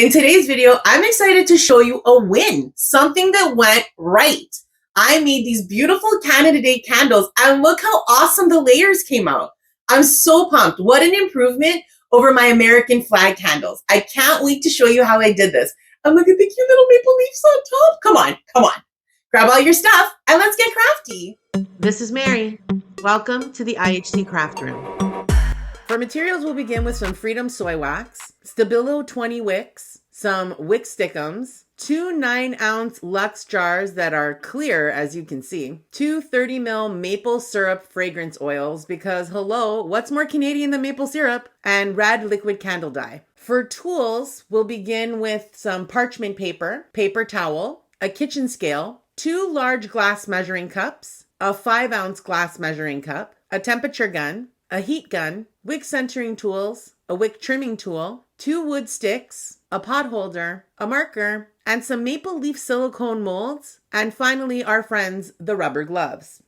In today's video, I'm excited to show you a win, something that went right. I made these beautiful Canada Day candles and look how awesome the layers came out. I'm so pumped. What an improvement over my American flag candles. I can't wait to show you how I did this. And look at the cute little maple leaves on top. Come on. Grab all your stuff and let's get crafty. This is Mary. Welcome to the IHC craft room. For materials, we'll begin with some Freedom Soy Wax, Stabilo 20 Wicks, some Wick Stickums, two 9-ounce Lux jars that are clear, as you can see, two 30 ml maple syrup fragrance oils, because hello, what's more Canadian than maple syrup? And red liquid candle dye. For tools, we'll begin with some parchment paper, paper towel, a kitchen scale, two large glass measuring cups, a 5-ounce glass measuring cup, a temperature gun, a heat gun, wick centering tools, a wick trimming tool, two wood sticks, a pot holder, a marker, and some maple leaf silicone molds, and finally our friends, the rubber gloves.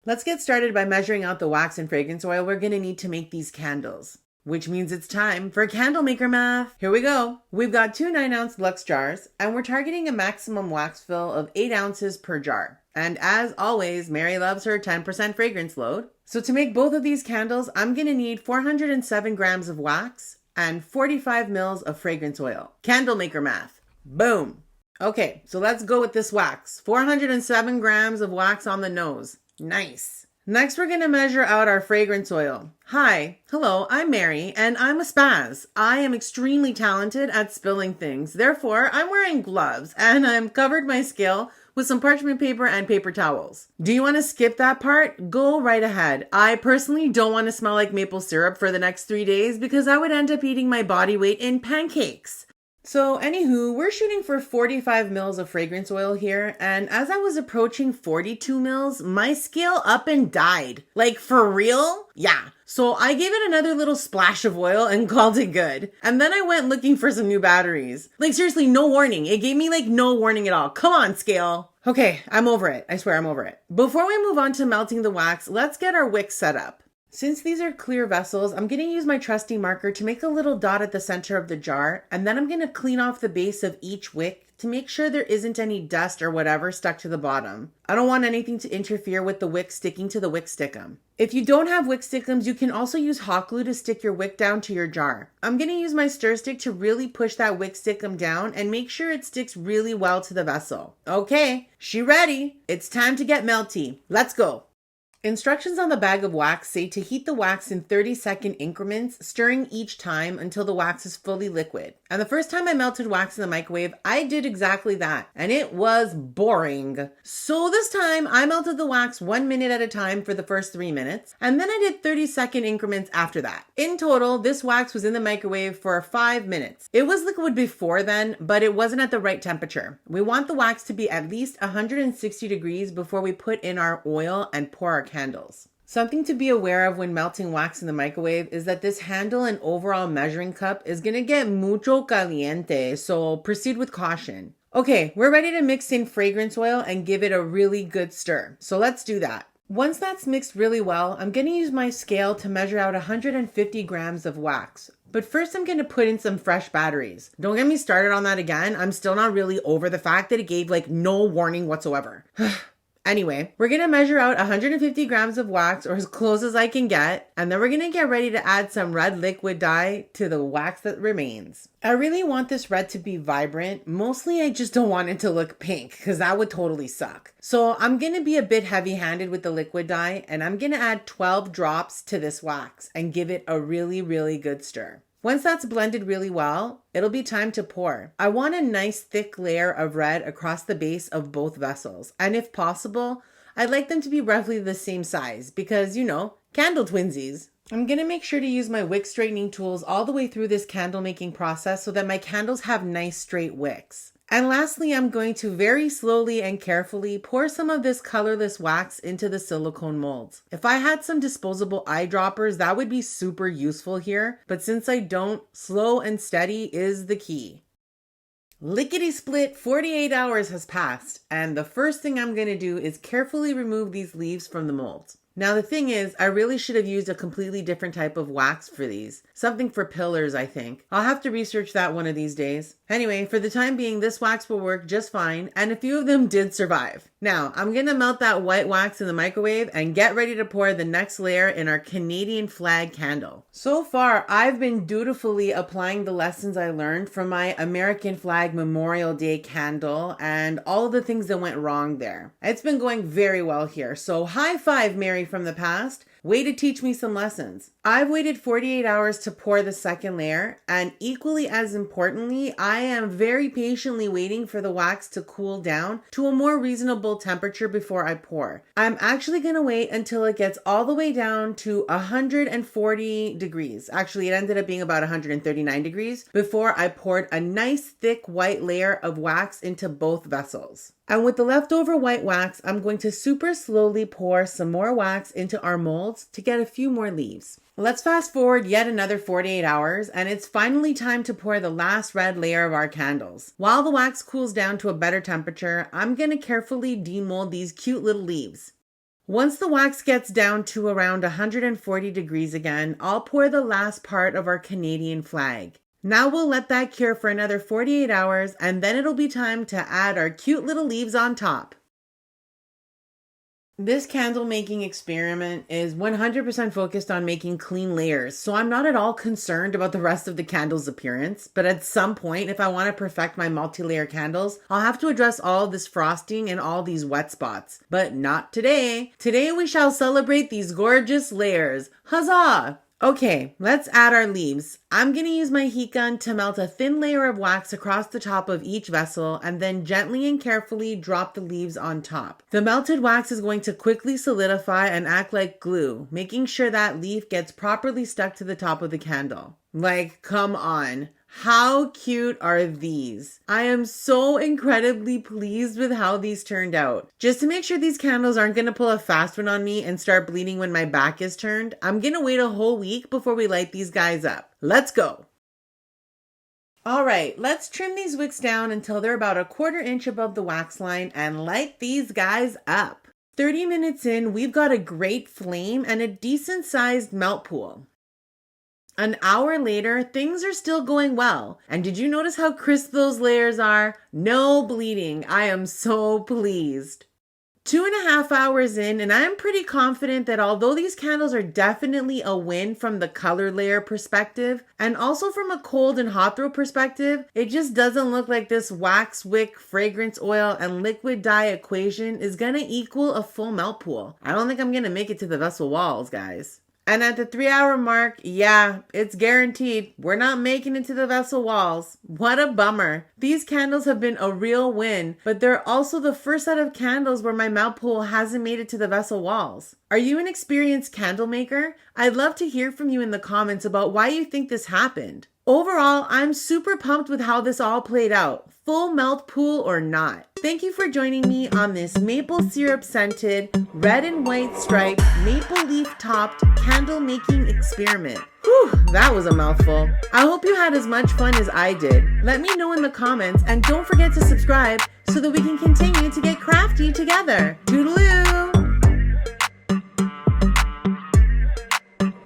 Let's get started by measuring out the wax and fragrance oil we're going to need to make these candles, which means it's time for candle maker math. Here we go. We've got two 9-ounce Lux jars, and we're targeting a maximum wax fill of 8 ounces per jar. And as always, Mary loves her 10% fragrance load. So to make both of these candles, I'm going to need 407 grams of wax and 45 mils of fragrance oil. Candle maker math. Boom. Okay, so let's go with this wax. 407 grams of wax on the nose. Nice. Next, we're going to measure out our fragrance oil. Hi, hello, I'm Mary, and I'm a spaz. I am extremely talented at spilling things. Therefore, I'm wearing gloves, and I'm covered my scale with some parchment paper and paper towels. Do you want to skip that part? Go right ahead. I personally don't want to smell like maple syrup for the next 3 days because I would end up eating my body weight in pancakes. So anywho, we're shooting for 45 mils of fragrance oil here, and as I was approaching 42 mils, my scale up and died. Like, for real? Yeah. So I gave it another little splash of oil and called it good. And then I went looking for some new batteries. Like, seriously, no warning. It gave me like no warning at all. Come on, scale. Okay, I'm over it. I swear I'm over it. Before we move on to melting the wax, let's get our wicks set up. Since these are clear vessels, I'm going to use my trusty marker to make a little dot at the center of the jar, and then I'm going to clean off the base of each wick to make sure there isn't any dust or whatever stuck to the bottom. I don't want anything to interfere with the wick sticking to the wick stickum. If you don't have wick stickums, you can also use hot glue to stick your wick down to your jar. I'm going to use my stir stick to really push that wick stickum down and make sure it sticks really well to the vessel. Okay, she ready. It's time to get melty. Let's go. Instructions on the bag of wax say to heat the wax in 30-second increments, stirring each time until the wax is fully liquid. And the first time I melted wax in the microwave, I did exactly that, and it was boring. So this time, I melted the wax 1 minute at a time for the first 3 minutes, and then I did 30-second increments after that. In total, this wax was in the microwave for 5 minutes. It was liquid before then, but it wasn't at the right temperature. We want the wax to be at least 160 degrees before we put in our oil and pour our candles. Something to be aware of when melting wax in the microwave is that this handle and overall measuring cup is going to get mucho caliente, so proceed with caution. Okay, we're ready to mix in fragrance oil and give it a really good stir. So let's do that. Once that's mixed really well, I'm going to use my scale to measure out 150 grams of wax. But first I'm going to put in some fresh batteries. Don't get me started on that again. I'm still not really over the fact that it gave like no warning whatsoever. Anyway, we're going to measure out 150 grams of wax, or as close as I can get, and then we're going to get ready to add some red liquid dye to the wax that remains. I really want this red to be vibrant. Mostly I just don't want it to look pink, because that would totally suck. So I'm going to be a bit heavy-handed with the liquid dye, and I'm going to add 12 drops to this wax and give it a really, really good stir. Once that's blended really well, it'll be time to pour. I want a nice thick layer of red across the base of both vessels. And if possible, I'd like them to be roughly the same size because, you know, candle twinsies. I'm going to make sure to use my wick straightening tools all the way through this candle making process so that my candles have nice straight wicks. And lastly, I'm going to very slowly and carefully pour some of this colorless wax into the silicone molds. If I had some disposable eyedroppers, that would be super useful here. But since I don't, slow and steady is the key. Lickety split, 48 hours has passed. And the first thing I'm going to do is carefully remove these leaves from the molds. Now the thing is, I really should have used a completely different type of wax for these. Something for pillars, I think. I'll have to research that one of these days. Anyway, for the time being, this wax will work just fine, and a few of them did survive. Now, I'm gonna melt that white wax in the microwave and get ready to pour the next layer in our Canadian flag candle. So far, I've been dutifully applying the lessons I learned from my American flag Memorial Day candle and all the things that went wrong there. It's been going very well here, so high five, Mary from the past. Way to teach me some lessons. I've waited 48 hours to pour the second layer, and equally as importantly, I am very patiently waiting for the wax to cool down to a more reasonable temperature before I pour. I'm actually gonna wait until it gets all the way down to 140 degrees. Actually, it ended up being about 139 degrees before I poured a nice thick white layer of wax into both vessels. And with the leftover white wax, I'm going to super slowly pour some more wax into our molds to get a few more leaves. Let's fast forward yet another 48 hours, and it's finally time to pour the last red layer of our candles. While the wax cools down to a better temperature, I'm going to carefully demold these cute little leaves. Once the wax gets down to around 140 degrees again, I'll pour the last part of our Canadian flag. Now we'll let that cure for another 48 hours, and then it'll be time to add our cute little leaves on top. This candle making experiment is 100% focused on making clean layers, so I'm not at all concerned about the rest of the candle's appearance. But at some point, if I want to perfect my multi-layer candles, I'll have to address all this frosting and all these wet spots. But not today. Today we shall celebrate these gorgeous layers. Huzzah! Okay, let's add our leaves. I'm going to use my heat gun to melt a thin layer of wax across the top of each vessel and then gently and carefully drop the leaves on top. The melted wax is going to quickly solidify and act like glue, making sure that leaf gets properly stuck to the top of the candle. Like, come on. How cute are these? I am so incredibly pleased with how these turned out. Just to make sure these candles aren't going to pull a fast one on me and start bleeding when my back is turned, I'm going to wait a whole week before we light these guys up. Let's go. All right, let's trim these wicks down until they're about 1/4 inch above the wax line and light these guys up. 30 minutes in, we've got a great flame and a decent sized melt pool. An hour later, things are still going well. And did you notice how crisp those layers are? No bleeding. I am so pleased. 2.5 hours in, and I'm pretty confident that although these candles are definitely a win from the color layer perspective, and also from a cold and hot throw perspective, it just doesn't look like this wax, wick, fragrance oil, and liquid dye equation is gonna equal a full melt pool. I don't think I'm gonna make it to the vessel walls, guys. And at the 3-hour mark, yeah, it's guaranteed. We're not making it to the vessel walls. What a bummer. These candles have been a real win, but they're also the first set of candles where my melt pool hasn't made it to the vessel walls. Are you an experienced candle maker? I'd love to hear from you in the comments about why you think this happened. Overall, I'm super pumped with how this all played out, full melt pool or not. Thank you for joining me on this maple syrup scented, red and white striped, maple leaf topped candle making experiment. Whew, that was a mouthful. I hope you had as much fun as I did. Let me know in the comments and don't forget to subscribe so that we can continue to get crafty together. Toodaloo!